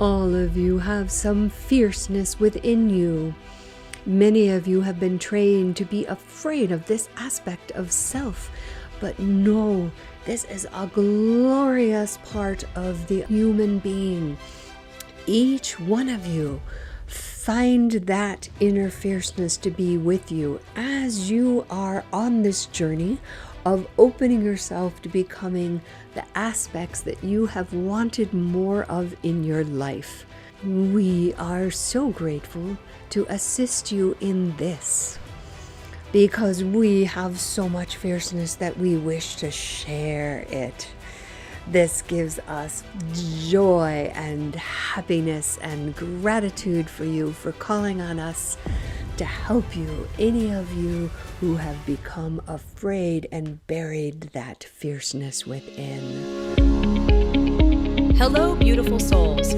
All of you have some fierceness within you. Many of you have been trained to be afraid of this aspect of self, but no, this is a glorious part of the human being. Each one of you, find that inner fierceness to be with you as you are on this journey of opening yourself to becoming the aspects that you have wanted more of in your life. We are so grateful to assist you in this because we have so much fierceness that we wish to share it. This gives us joy and happiness and gratitude for you for calling on us to help you, any of you who have become afraid and buried that fierceness within. Hello, beautiful souls.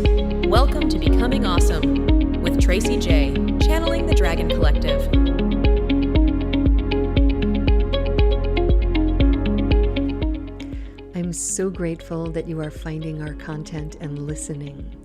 Welcome to Becoming Awesome with Tracy J, channeling the Dragon Collective. I'm so grateful that you are finding our content and listening.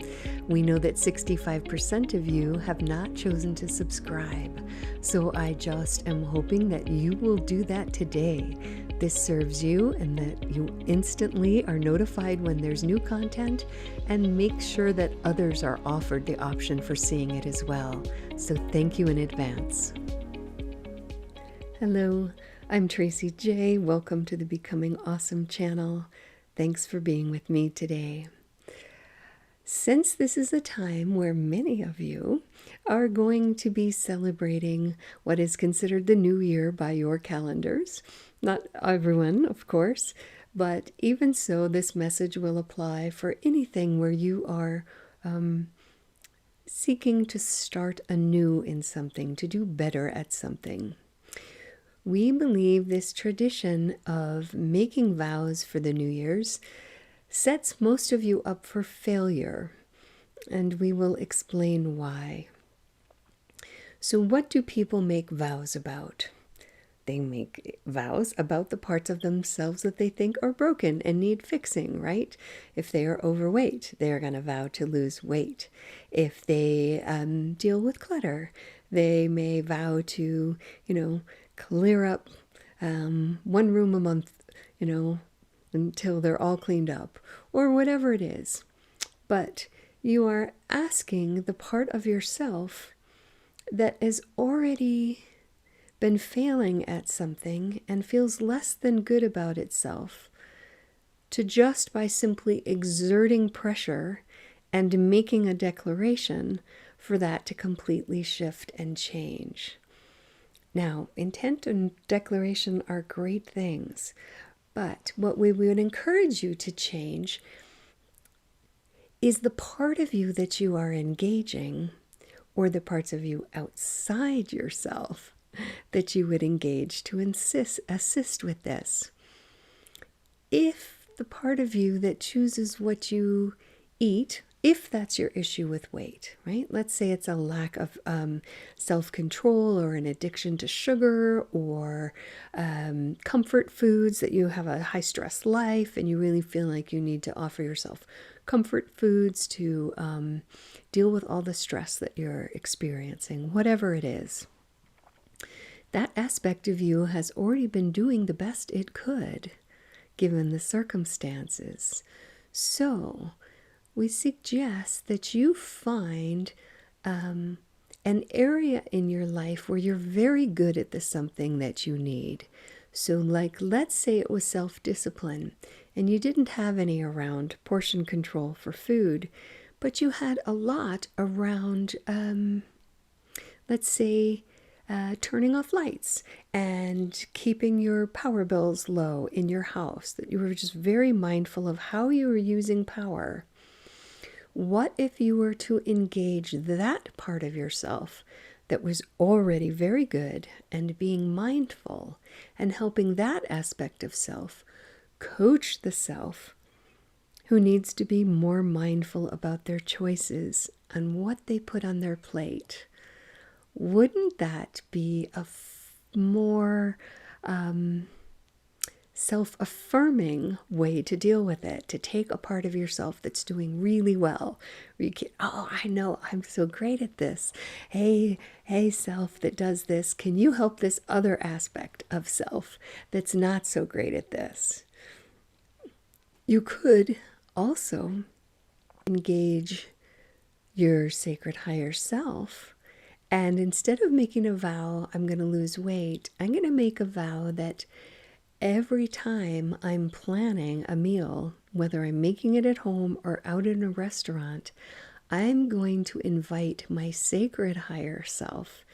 We know that 65% of you have not chosen to subscribe, so I just am hoping that you will do that today. This serves you and that you instantly are notified when there's new content, and make sure that others are offered the option for seeing it as well. So thank you in advance. Hello, I'm Tracy J. Welcome to the Becoming Awesome channel. Thanks for being with me today. Since this is a time where many of you are going to be celebrating what is considered the new year by your calendars, not everyone, of course, but even so, this message will apply for anything where you are seeking to start anew in something, to do better at something. We believe this tradition of making vows for the New Year's sets most of you up for failure, and we will explain why. So what do people make vows about? They make vows about the parts of themselves that they think are broken and need fixing, right? If they are overweight, they are going to vow to lose weight. If they deal with clutter, they may vow to, clear up one room a month, until they're all cleaned up, or whatever it is. But you are asking the part of yourself that has already been failing at something and feels less than good about itself to, just by simply exerting pressure and making a declaration, for that to completely shift and change. Now, intent and declaration are great things, but what we would encourage you to change is the part of you that you are engaging, or the parts of you outside yourself that you would engage to assist with this. If the part of you that chooses what you eat, if that's your issue with weight, right? Let's say it's a lack of self-control or an addiction to sugar or comfort foods, that you have a high-stress life and you really feel like you need to offer yourself comfort foods to deal with all the stress that you're experiencing, whatever it is. That aspect of you has already been doing the best it could, given the circumstances. So we suggest that you find an area in your life where you're very good at the something that you need. So let's say it was self-discipline and you didn't have any around portion control for food, but you had a lot around, let's say, turning off lights and keeping your power bills low in your house, that you were just very mindful of how you were using power. What if you were to engage that part of yourself that was already very good and being mindful and helping that aspect of self coach the self who needs to be more mindful about their choices and what they put on their plate? Wouldn't that be a more self-affirming way to deal with it, to take a part of yourself that's doing really well. Where you can, oh, I know, I'm so great at this. Hey, self that does this, can you help this other aspect of self that's not so great at this? You could also engage your sacred higher self, and instead of making a vow, I'm going to lose weight, I'm going to make a vow that every time I'm planning a meal, whether I'm making it at home or out in a restaurant, I'm going to invite my sacred higher self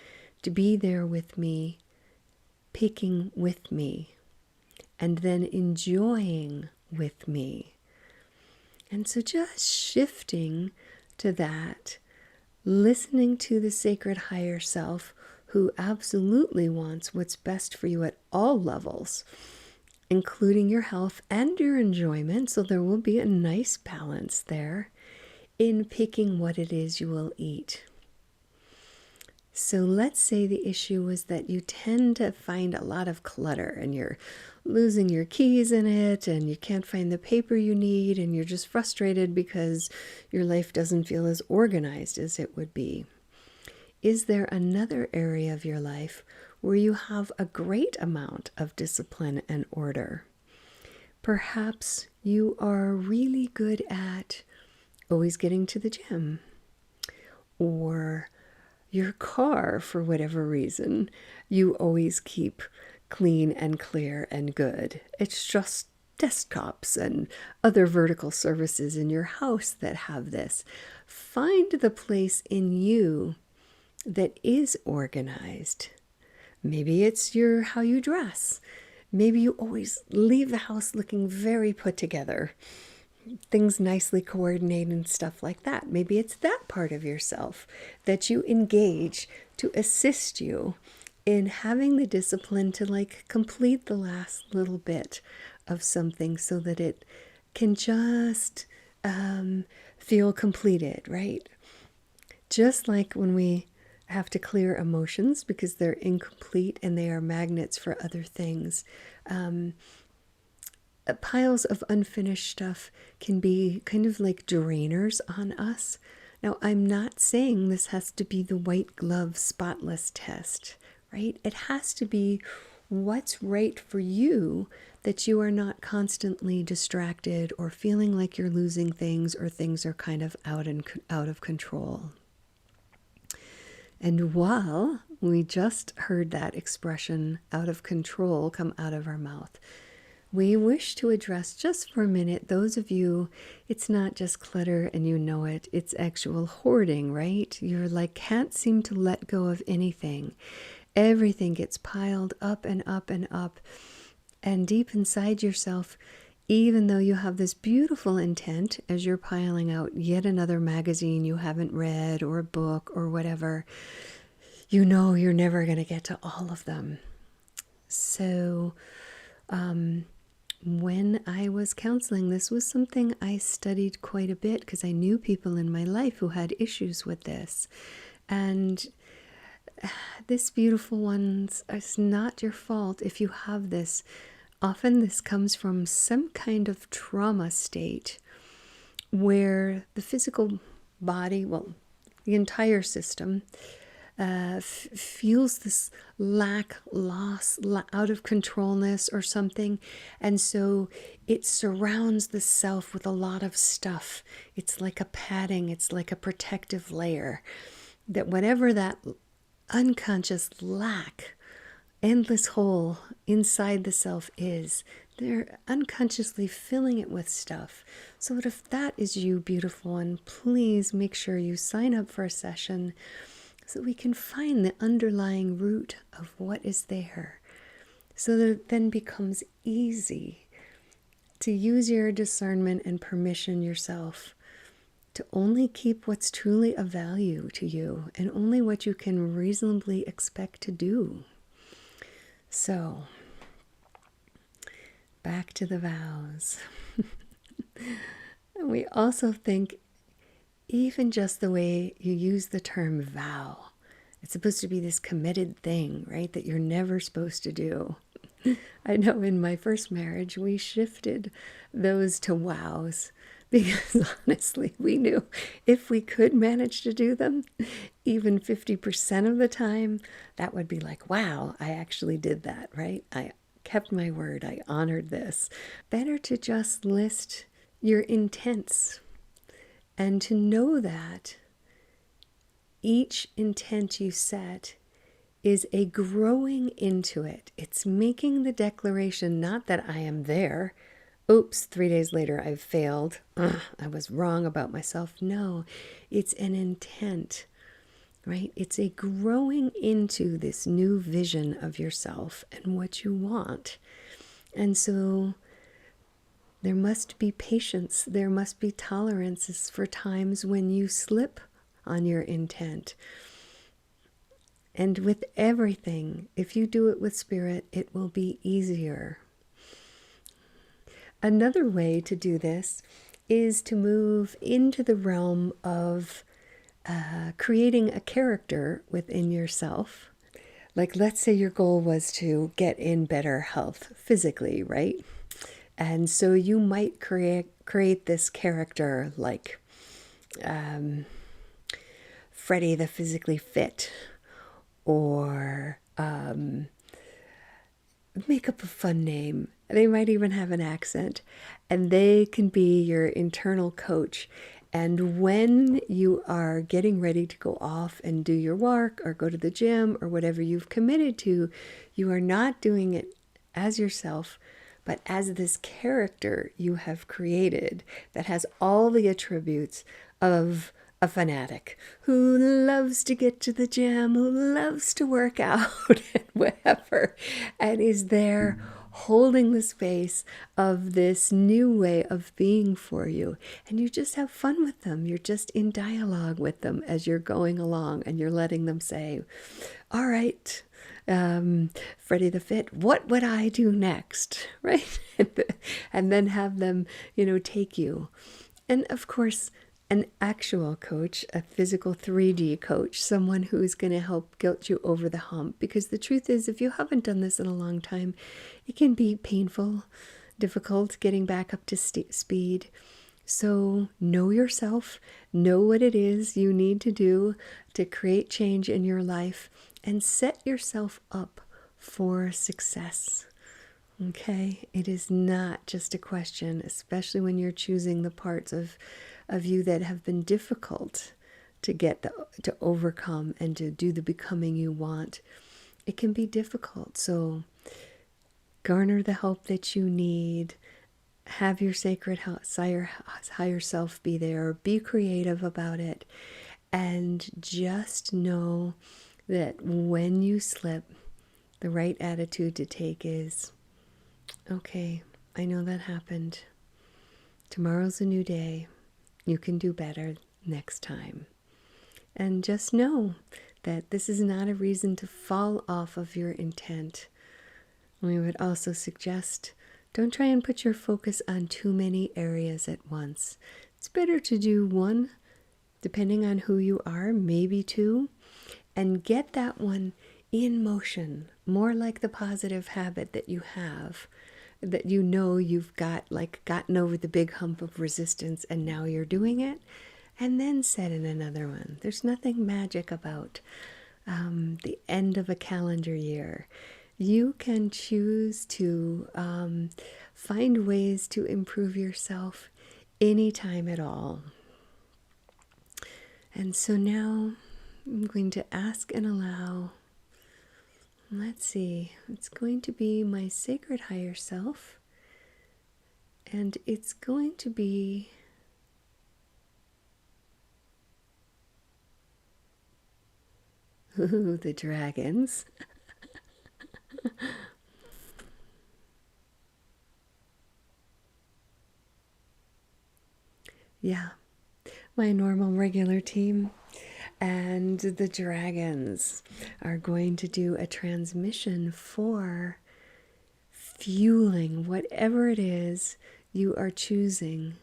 to be there with me, picking with me, and then enjoying with me. And so just shifting to that, listening to the sacred higher self who absolutely wants what's best for you at all levels, including your health and your enjoyment. So there will be a nice balance there in picking what it is you will eat. So let's say the issue was that you tend to find a lot of clutter and you're losing your keys in it and you can't find the paper you need and you're just frustrated because your life doesn't feel as organized as it would be. Is there another area of your life where you have a great amount of discipline and order? Perhaps you are really good at always getting to the gym, or your car, for whatever reason, you always keep clean and clear and good. It's just desktops and other vertical services in your house that have this. Find the place in you that is organized. Maybe it's how you dress. Maybe you always leave the house looking very put together. Things nicely coordinated and stuff like that. Maybe it's that part of yourself that you engage to assist you in having the discipline to complete the last little bit of something so that it can just feel completed, right? Just like when we have to clear emotions because they're incomplete and they are magnets for other things. Piles of unfinished stuff can be kind of like drainers on us. Now, I'm not saying this has to be the white glove spotless test, right? It has to be what's right for you, that you are not constantly distracted or feeling like you're losing things or things are kind of out of control. And while we just heard that expression, out of control, come out of our mouth, we wish to address just for a minute those of you, it's not just clutter and you know it, it's actual hoarding, right? You're can't seem to let go of anything. Everything gets piled up and up and up. And deep inside yourself, even though you have this beautiful intent as you're piling out yet another magazine you haven't read or a book or whatever, you know you're never going to get to all of them. So, when I was counseling, this was something I studied quite a bit because I knew people in my life who had issues with this. And this beautiful one, it's not your fault if you have this. Often this comes from some kind of trauma state where the physical body, well, the entire system, feels this lack, loss, out of controlness or something. And so it surrounds the self with a lot of stuff. It's like a padding, it's like a protective layer. That whatever that unconscious lack, endless hole inside the self is, they're unconsciously filling it with stuff. So if that is you, beautiful one, please make sure you sign up for a session so we can find the underlying root of what is there, so that it then becomes easy to use your discernment and permission yourself to only keep what's truly of value to you and only what you can reasonably expect to do. So, back to the vows. We also think even just the way you use the term vow, it's supposed to be this committed thing, right, that you're never supposed to do. I know in my first marriage, we shifted those to vows because honestly, we knew if we could manage to do them, even 50% of the time, that would be like, wow, I actually did that, right? I kept my word. I honored this. Better to just list your intents and to know that each intent you set is a growing into it. It's making the declaration, not that I am there. Oops, 3 days later I've failed. Ugh, I was wrong about myself. No, it's an intent, right? It's a growing into this new vision of yourself and what you want. And so there must be patience. There must be tolerances for times when you slip on your intent. And with everything, if you do it with spirit, it will be easier. Another way to do this is to move into the realm of creating a character within yourself. Like, let's say your goal was to get in better health physically, right? And so you might create this character like Freddie the physically fit, or make up a fun name. They might even have an accent, and they can be your internal coach. And when you are getting ready to go off and do your work or go to the gym or whatever you've committed to, you are not doing it as yourself, but as this character you have created that has all the attributes of a fanatic who loves to get to the gym, who loves to work out and whatever, and is there holding the space of this new way of being for you. And you just have fun with them. You're just in dialogue with them as you're going along, and you're letting them say, all right, Freddie the Fit, what would I do next? Right? And then have them, take you. And of course, an actual coach, a physical 3D coach, someone who's going to help guilt you over the hump. Because the truth is, if you haven't done this in a long time, it can be painful, difficult getting back up to speed. So know yourself, know what it is you need to do to create change in your life, and set yourself up for success. Okay? It is not just a question, especially when you're choosing the parts of you that have been difficult to overcome and to do the becoming you want. It can be difficult. So garner the help that you need. Have your sacred higher self be there. Be creative about it. And just know that when you slip, the right attitude to take is, okay, I know that happened. Tomorrow's a new day. You can do better next time. And just know that this is not a reason to fall off of your intent. We would also suggest, don't try and put your focus on too many areas at once. It's better to do one, depending on who you are, maybe two, and get that one in motion, more like the positive habit that you have, that you've gotten over the big hump of resistance and now you're doing it, and then set in another one. There's nothing magic about the end of a calendar year. You can choose to find ways to improve yourself anytime at all. And so now I'm going to ask and allow. Let's see, it's going to be my sacred higher self, and it's going to be the dragons. Yeah, my normal regular team. And the dragons are going to do a transmission for fueling whatever it is you are choosing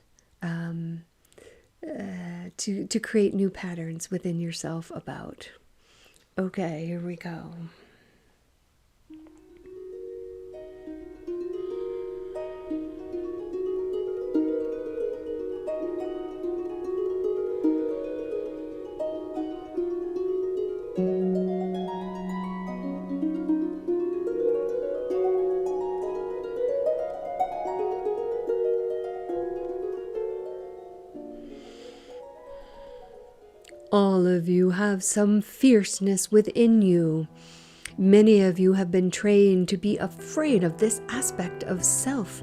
to create new patterns within yourself about. Okay, here we go. All of you have some fierceness within you. Many of you have been trained to be afraid of this aspect of self,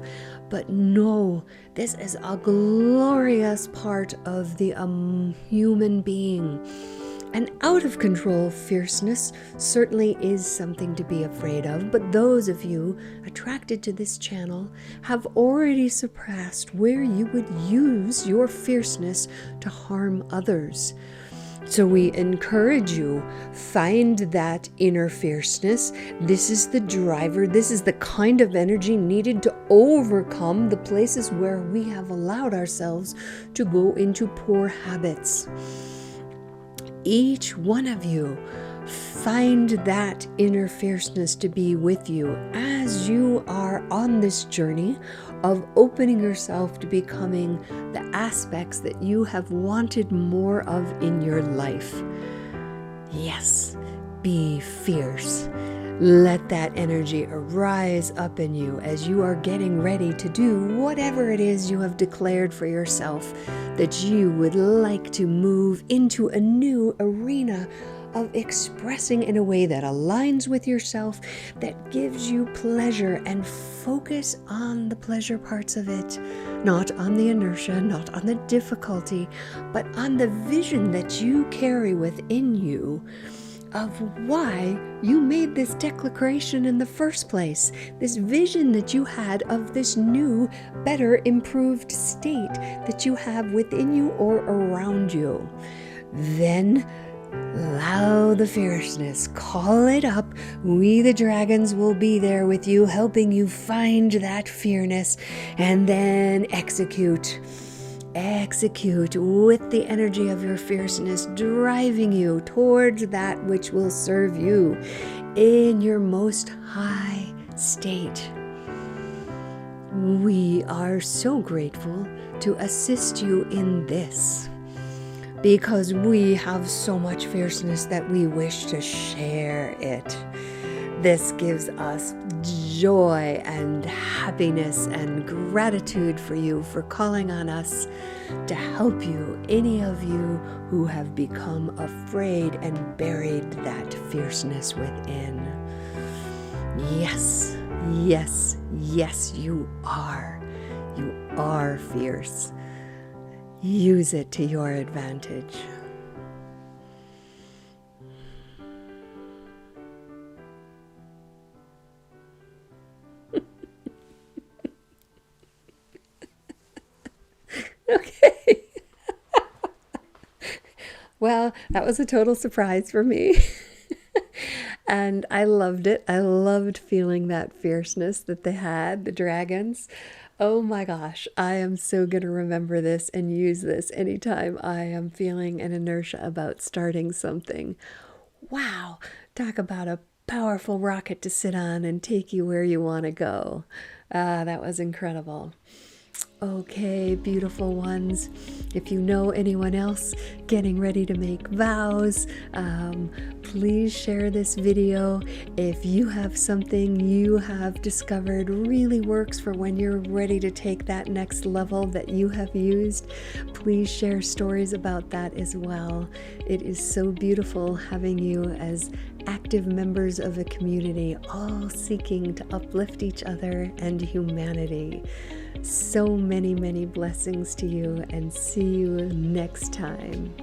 but no, this is a glorious part of the human being. An out of control fierceness certainly is something to be afraid of, but those of you attracted to this channel have already surpassed where you would use your fierceness to harm others. So we encourage you, find that inner fierceness. This is the driver. This is the kind of energy needed to overcome the places where we have allowed ourselves to go into poor habits. Each one of you, find that inner fierceness to be with you as you are on this journey of opening yourself to becoming the aspects that you have wanted more of in your life. Yes, be fierce. Let that energy arise up in you as you are getting ready to do whatever it is you have declared for yourself that you would like to move into a new arena of expressing in a way that aligns with yourself, that gives you pleasure, and focus on the pleasure parts of it, not on the inertia, not on the difficulty, but on the vision that you carry within you of why you made this declaration in the first place, this vision that you had of this new, better, improved state that you have within you or around you. Then allow the fierceness, call it up. We the dragons will be there with you, helping you find that fierceness, and then execute. Execute with the energy of your fierceness, driving you towards that which will serve you in your most high state. We are so grateful to assist you in this, because we have so much fierceness that we wish to share it. This gives us joy and happiness and gratitude for you for calling on us to help you, any of you who have become afraid and buried that fierceness within. Yes, yes, yes, you are. You are fierce. Use it to your advantage. Okay. Well, that was a total surprise for me. And I loved it. I loved feeling that fierceness that they had, the dragons. Oh my gosh, I am so going to remember this and use this anytime I am feeling an inertia about starting something. Wow, talk about a powerful rocket to sit on and take you where you want to go. That was incredible. Okay, beautiful ones, if you know anyone else getting ready to make vows, please share this video. If you have something you have discovered really works for when you're ready to take that next level that you have used, please share stories about that as well. It is so beautiful having you as active members of a community, all seeking to uplift each other and humanity. So many, many blessings to you, and see you next time.